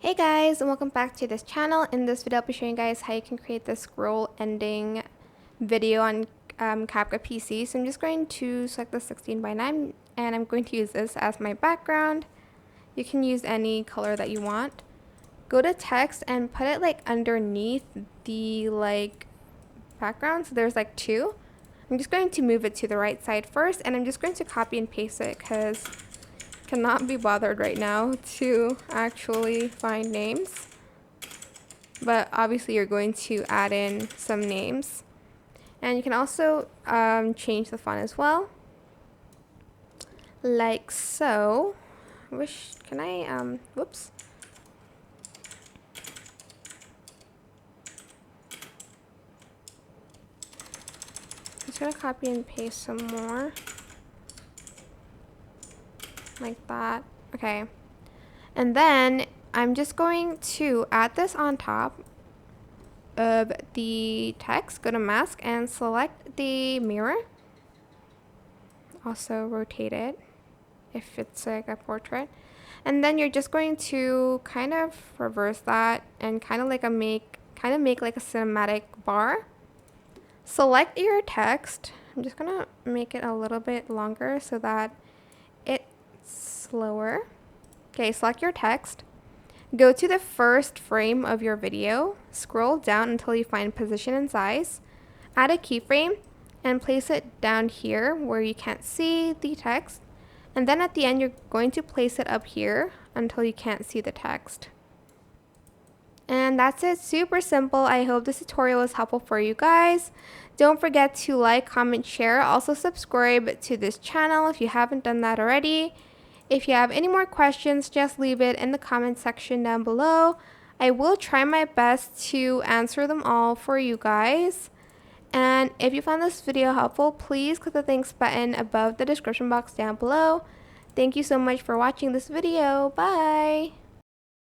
Hey guys, and welcome back to this channel. In this video I'll be showing you guys how you can create this scroll ending video on CapCut PC. So I'm just going to select the 16:9 and I'm going to use this as my background. You can use any color that you want. Go to text and put it like underneath the background. So there's like two. I'm just going to move it to the right side first, and I'm just going to copy and paste it because cannot be bothered right now to actually find names, but obviously you're going to add in some names, and you can also change the font as well, like so. Can I whoops, I'm just gonna copy and paste some more like that. Okay, and then I'm just going to add this on top of the text. Go to mask and select the mirror. Also rotate it if it's like a portrait, and then you're just going to kind of reverse that and kind of make like a cinematic bar. Select your text. I'm just gonna make it a little bit longer so that it's slower. Okay, select your text. Go to the first frame of your video. Scroll down until you find position and size. Add a keyframe and place it down here where you can't see the text. And then at the end, you're going to place it up here until you can't see the text. And that's it. Super simple. I hope this tutorial was helpful for you guys. Don't forget to like, comment, share. Also subscribe to this channel if you haven't done that already. If you have any more questions, just leave it in the comment section down below. I will try my best to answer them all for you guys. And if you found this video helpful, please click the thanks button above the description box down below. Thank you so much for watching this video. Bye!